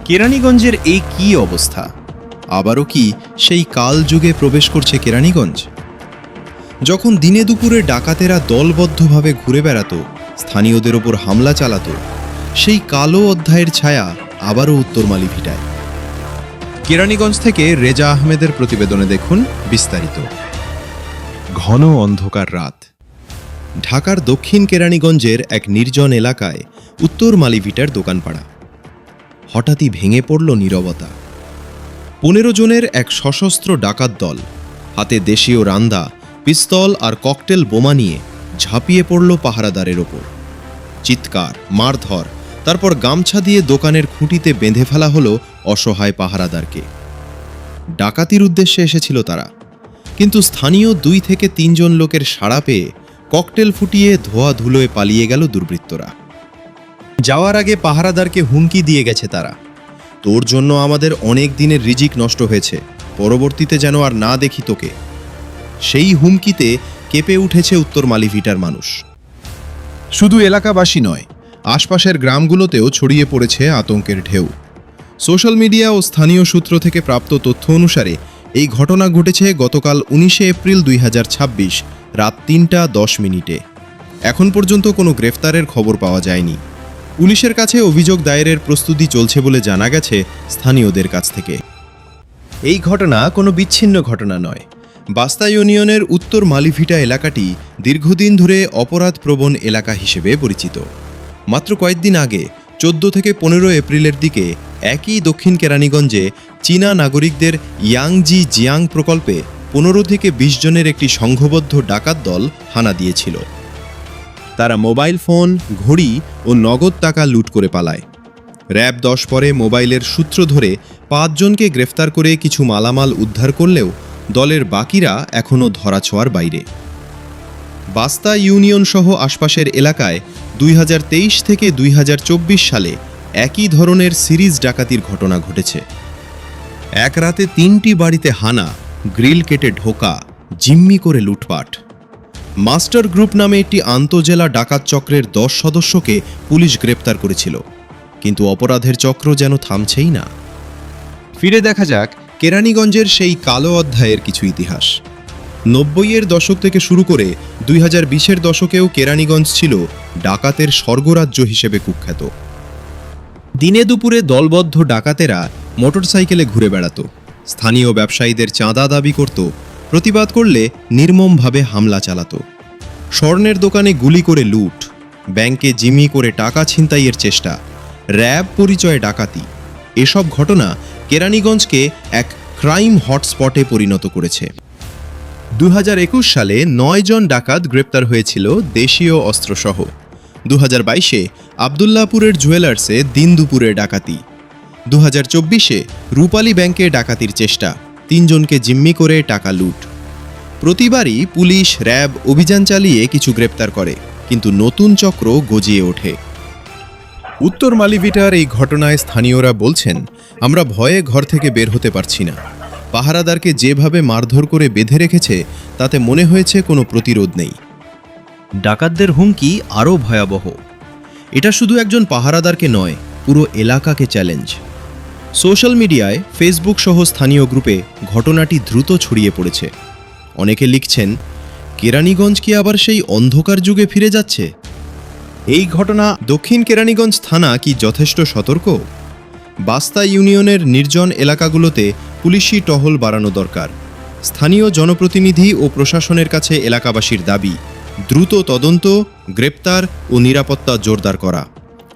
কেরানীগঞ্জের এই কি অবস্থা? আবারও কি সেই কাল যুগে প্রবেশ করছে কেরানীগঞ্জ? যখন দিনে দুপুরে ডাকাতেরা দলবদ্ধভাবে ঘুরে বেড়াতো, স্থানীয়দের ওপর হামলা চালাতো, সেই কালো অধ্যায়ের ছায়া আবারও উত্তর মালিভিটায়। কেরানীগঞ্জ থেকে রেজা আহমেদের প্রতিবেদনে দেখুন বিস্তারিত। ঘন অন্ধকার রাত। ঢাকার দক্ষিণ কেরানীগঞ্জের এক নির্জন এলাকায় উত্তর মালিভিটার দোকানপাড়া। হঠাৎই ভেঙে পড়ল নীরবতা। 15 জনের এক সশস্ত্র ডাকাত দল হাতে দেশীয় রান্দা, পিস্তল আর ককটেল বোমা নিয়ে ঝাঁপিয়ে পড়ল পাহারাদারের ওপর। চিৎকার, মারধর, তারপর গামছা দিয়ে দোকানের খুঁটিতে বেঁধে ফেলা হলো অসহায় পাহারাদারকে। ডাকাতির উদ্দেশ্যে এসেছিল তারা, কিন্তু স্থানীয় 2 থেকে 3 জন লোকের সাড়া পেয়ে ককটেল ফুটিয়ে ধোয়া ধুলোয় পালিয়ে গেল দুর্বৃত্তরা। যাওয়ার আগে পাহারাদারকে হুমকি দিয়ে গেছে তারা, তোর জন্য আমাদের অনেক দিনের রিজিক নষ্ট হয়েছে, পরবর্তীতে যেন আর না দেখি তোকে। সেই হুমকিতে কেঁপে উঠেছে উত্তর মালিভিটার মানুষ। শুধু এলাকাবাসী নয়, আশপাশের গ্রামগুলোতেও ছড়িয়ে পড়েছে আতঙ্কের ঢেউ। সোশ্যাল মিডিয়া ও স্থানীয় সূত্র থেকে প্রাপ্ত তথ্য অনুসারে এই ঘটনা ঘটেছে গতকাল 19 এপ্রিল 2026 রাত 3:10 এখন পর্যন্ত কোনো গ্রেফতারের খবর পাওয়া যায়নি। পুলিশের কাছে অভিযোগ দায়েরের প্রস্তুতি চলছে বলে জানা গেছে স্থানীয়দের কাছ থেকে। এই ঘটনা কোনো বিচ্ছিন্ন ঘটনা নয়। বাস্তা ইউনিয়নের উত্তর মালিভিটা এলাকাটি দীর্ঘদিন ধরে অপরাধপ্রবণ এলাকা হিসেবে পরিচিত। মাত্র কয়েকদিন আগে 14 থেকে 15 এপ্রিলের দিকে একই দক্ষিণ কেরানীগঞ্জে চীনা নাগরিকদের ইয়াংজি জিয়াং প্রকল্পে 15 থেকে 20 জনের একটি সংঘবদ্ধ ডাকাত দল হানা দিয়েছিল। তারা মোবাইল ফোন, ঘড়ি ও নগদ টাকা লুট করে পালায়। র‍্যাব 10 পরে মোবাইলের সূত্র ধরে 5 জনকে গ্রেফতার করে কিছু মালামাল উদ্ধার করলেও দলের বাকিরা এখনও ধরাছোঁয়ার বাইরে। বাস্তা ইউনিয়ন সহ আশপাশের এলাকায় 2023 থেকে 2024 সালে একই ধরনের সিরিজ ডাকাতির ঘটনা ঘটেছে। এক রাতে 3টি বাড়িতে হানা, গ্রিল কেটে ঢোকা, জিম্মি করে লুটপাট। মাস্টার গ্রুপ নামে একটি আন্তজেলা ডাকাত চক্রের 10 সদস্যকে পুলিশ গ্রেপ্তার করেছিল, কিন্তু অপরাধের চক্র যেন থামছেই না। ফিরে দেখা যাক কেরানীগঞ্জের সেই কালো অধ্যায়ের কিছু ইতিহাস। 90-এর দশক থেকে শুরু করে 2020-এর দশকেও কেরানীগঞ্জ ছিল ডাকাতের স্বর্গরাজ্য হিসেবে কুখ্যাত। দিনে দুপুরে দলবদ্ধ ডাকাতেরা মোটরসাইকেলে ঘুরে বেড়াত, স্থানীয় ব্যবসায়ীদের চাঁদা দাবি করত, প্রতিবাদ করলে নির্মমভাবে হামলা চালাত। স্বর্ণের দোকানে গুলি করে লুট, ব্যাংকে জিম্মি করে টাকা ছিনতাইয়ের চেষ্টা, র‍্যাব পরিচয়ে ডাকাতি। এসব ঘটনা কেরানীগঞ্জকে এক ক্রাইম হটস্পটে পরিণত করেছে। 2021 সালে 9 জন ডাকাত গ্রেপ্তার হয়েছিল দেশীয় অস্ত্রসহ। 2022-এ আবদুল্লাপুরের জুয়েলার্সে দিন দুপুরে ডাকাতি। 2024-এ রূপালী ব্যাংকে ডাকাতির চেষ্টা, 3 জনকে জিম্মি করে টাকা লুট। প্রতিবারই পুলিশ, র‍্যাব অভিযান চালিয়ে কিছু গ্রেপ্তার করে, কিন্তু নতুন চক্র গজিয়ে ওঠে। উত্তর মালিভিটার এই ঘটনায় স্থানীয়রা বলছেন, আমরা ভয়ে ঘর থেকে বের হতে পারছি না। পাহারাদারকে যেভাবে মারধর করে বেঁধে রেখেছে তাতে মনে হয়েছে কোনো প্রতিরোধ নেই। ডাকাতদের হুমকি আরও ভয়াবহ। এটা শুধু একজন পাহারাদারকে নয়, পুরো এলাকাকে চ্যালেঞ্জ। সোশ্যাল মিডিয়ায়, ফেসবুক সহ স্থানীয় গ্রুপে ঘটনাটি দ্রুত ছড়িয়ে পড়েছে। অনেকে লিখছেন, কেরানীগঞ্জ কি আবার সেই অন্ধকার যুগে ফিরে যাচ্ছে? এই ঘটনা দক্ষিণ কেরানীগঞ্জ থানা কি যথেষ্ট সতর্ক? বাস্তা ইউনিয়নের নির্জন এলাকাগুলোতে পুলিশি টহল বাড়ানো দরকার। স্থানীয় জনপ্রতিনিধি ও প্রশাসনের কাছে এলাকাবাসীর দাবি, দ্রুত তদন্ত, গ্রেপ্তার ও নিরাপত্তা জোরদার করা।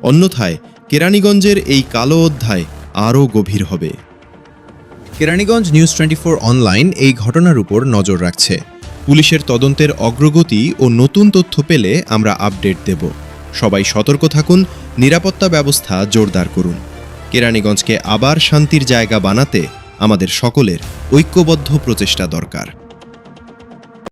অন্যথায় কেরানীগঞ্জের এই কালো অধ্যায় আরও গভীর হবে। কেরানীগঞ্জ নিউজ 24 অনলাইন এই ঘটনার উপর নজর রাখছে। পুলিশের তদন্তের অগ্রগতি ও নতুন তথ্য পেলে আমরা আপডেট দেব। সবাই সতর্ক থাকুন, নিরাপত্তা ব্যবস্থা জোরদার করুন। কেরানীগঞ্জকে আবার শান্তির জায়গা বানাতে আমাদের সকলের ঐক্যবদ্ধ প্রচেষ্টা দরকার।